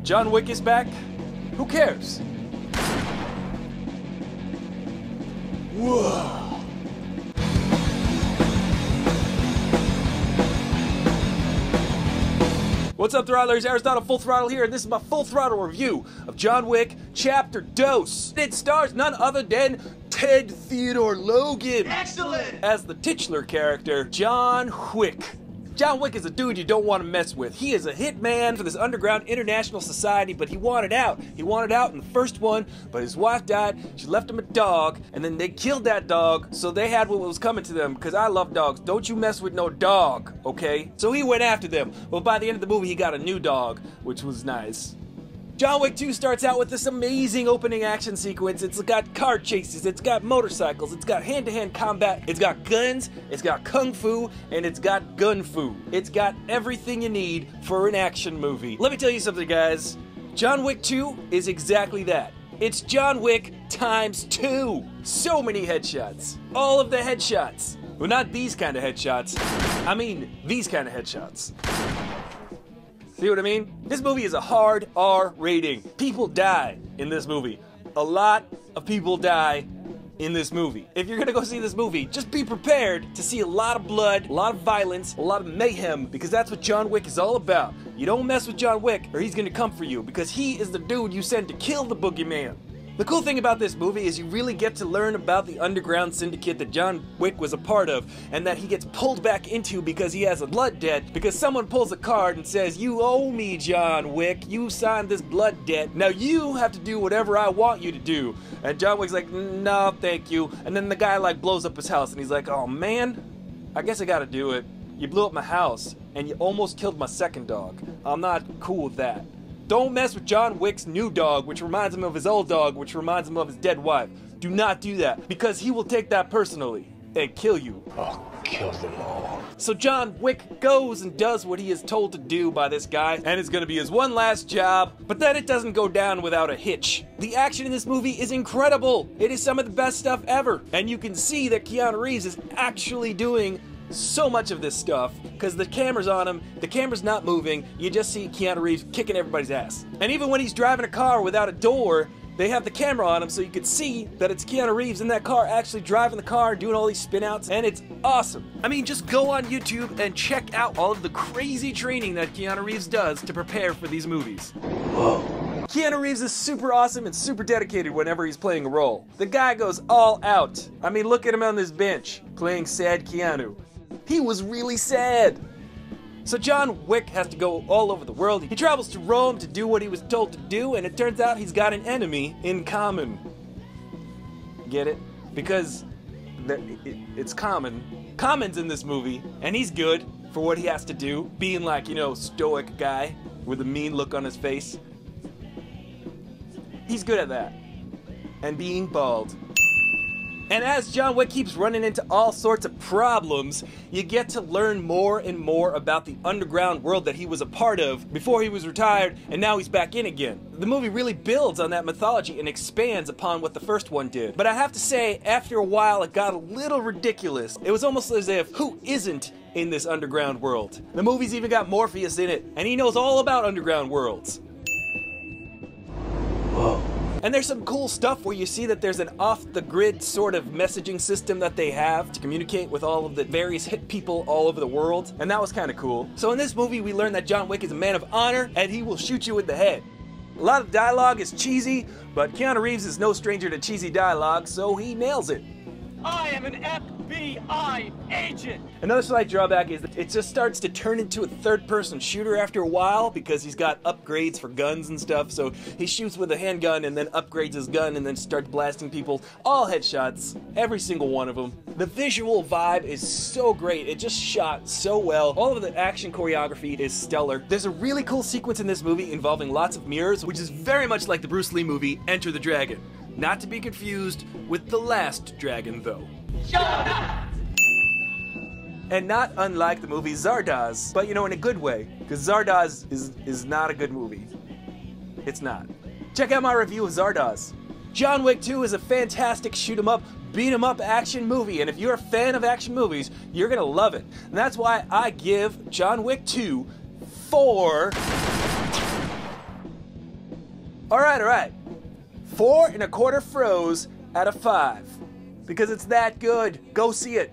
John Wick is back? Who cares? Whoa. What's up, Throttlers? Aristotle Full Throttle here, and this is my Full Throttle review of John Wick Chapter 2. It stars none other than Ted Theodore Logan. Excellent! As the titular character, John Wick. John Wick is a dude you don't want to mess with. He is a hitman for this underground international society, but he wanted out. He wanted out in the first one, but his wife died, she left him a dog, and then they killed that dog, so they had what was coming to them, because I love dogs. Don't you mess with no dog, okay? So he went after them, but by the end of the movie, he got a new dog, which was nice. John Wick 2 starts out with this amazing opening action sequence. It's got car chases, it's got motorcycles, it's got hand-to-hand combat, it's got guns, it's got kung fu, and it's got gun fu. It's got everything you need for an action movie. Let me tell you something, guys. John Wick 2 is exactly that. It's John Wick times 2. So many headshots. All of the headshots. Well, not these kind of headshots. I mean, these kind of headshots. See what I mean? This movie is a hard R rating. People die in this movie. A lot of people die in this movie. If you're gonna go see this movie, just be prepared to see a lot of blood, a lot of violence, a lot of mayhem, because that's what John Wick is all about. You don't mess with John Wick or he's gonna come for you, because he is the dude you send to kill the boogeyman. The cool thing about this movie is you really get to learn about the underground syndicate that John Wick was a part of, and that he gets pulled back into because he has a blood debt, because someone pulls a card and says, "You owe me, John Wick, you signed this blood debt, now you have to do whatever I want you to do." And John Wick's like, "No, thank you." And then the guy like blows up his house and he's like, "Oh man, I guess I gotta do it. You blew up my house and you almost killed my second dog. I'm not cool with that." Don't mess with John Wick's new dog, which reminds him of his old dog, which reminds him of his dead wife. Do not do that, because he will take that personally and kill you. I'll kill them all. So John Wick goes and does what he is told to do by this guy, and it's gonna be his one last job, but then it doesn't go down without a hitch. The action in this movie is incredible. It is some of the best stuff ever, and you can see that Keanu Reeves is actually doing so much of this stuff, because the camera's on him, the camera's not moving, you just see Keanu Reeves kicking everybody's ass. And even when he's driving a car without a door, they have the camera on him so you can see that it's Keanu Reeves in that car actually driving the car, doing all these spin outs, and it's awesome. I mean, just go on YouTube and check out all of the crazy training that Keanu Reeves does to prepare for these movies. Whoa. Keanu Reeves is super awesome and super dedicated whenever he's playing a role. The guy goes all out. I mean, look at him on this bench, playing sad Keanu. He was really sad. So John Wick has to go all over the world. He travels to Rome to do what he was told to do, and it turns out he's got an enemy in common. Get it? Because it's Common. Common's in this movie, and he's good for what he has to do, being like, you know, stoic guy with a mean look on his face. He's good at that. And being bald. And as John Wick keeps running into all sorts of problems, you get to learn more and more about the underground world that he was a part of before he was retired, and now he's back in again. The movie really builds on that mythology and expands upon what the first one did. But I have to say, after a while, it got a little ridiculous. It was almost as if, who isn't in this underground world? The movie's even got Morpheus in it, and he knows all about underground worlds. Whoa. And there's some cool stuff where you see that there's an off-the-grid sort of messaging system that they have to communicate with all of the various hit people all over the world, and that was kind of cool. So in this movie, we learn that John Wick is a man of honor, and he will shoot you in the head. A lot of dialogue is cheesy, but Keanu Reeves is no stranger to cheesy dialogue, so he nails it. I am an FBI agent! Another slight drawback is that it just starts to turn into a third-person shooter after a while, because he's got upgrades for guns and stuff, so he shoots with a handgun and then upgrades his gun and then starts blasting people. All headshots, every single one of them. The visual vibe is so great, it just shot so well. All of the action choreography is stellar. There's a really cool sequence in this movie involving lots of mirrors, which is very much like the Bruce Lee movie, Enter the Dragon. Not to be confused with The Last Dragon, though. Shut up! And not unlike the movie Zardoz, but you know, in a good way, because Zardoz is not a good movie. It's not. Check out my review of Zardoz. John Wick 2 is a fantastic shoot-'em-up, beat-'em-up action movie, and if you're a fan of action movies, you're gonna love it. And that's why I give John Wick 2 4 Alright. 4 1/4 froze out of 5. Because it's that good. Go see it.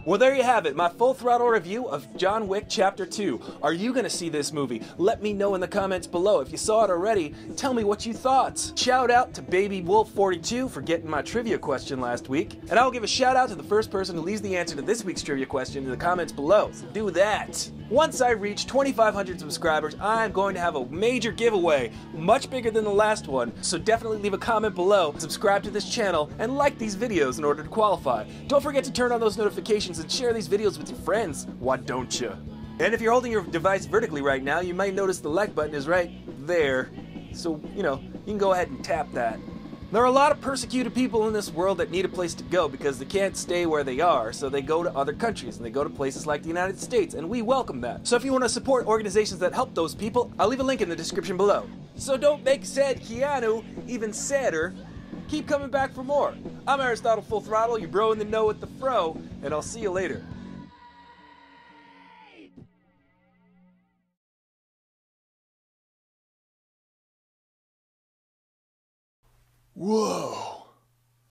Well, there you have it, my full throttle review of John Wick Chapter 2. Are you gonna see this movie? Let me know in the comments below. If you saw it already, tell me what you thought. Shout out to Baby Wolf 42 for getting my trivia question last week. And I'll give a shout out to the first person who leaves the answer to this week's trivia question in the comments below. So do that. Once I reach 2,500 subscribers, I'm going to have a major giveaway, much bigger than the last one, so definitely leave a comment below, subscribe to this channel, and like these videos in order to qualify. Don't forget to turn on those notifications and share these videos with your friends. Why don't you? And if you're holding your device vertically right now, you might notice the like button is right there. So, you can go ahead and tap that. There are a lot of persecuted people in this world that need a place to go because they can't stay where they are, so they go to other countries and they go to places like the United States, and we welcome that. So if you want to support organizations that help those people, I'll leave a link in the description below. So don't make sad Keanu even sadder. Keep coming back for more. I'm Aristotle Full Throttle, your bro in the know with the fro, and I'll see you later. Whoa.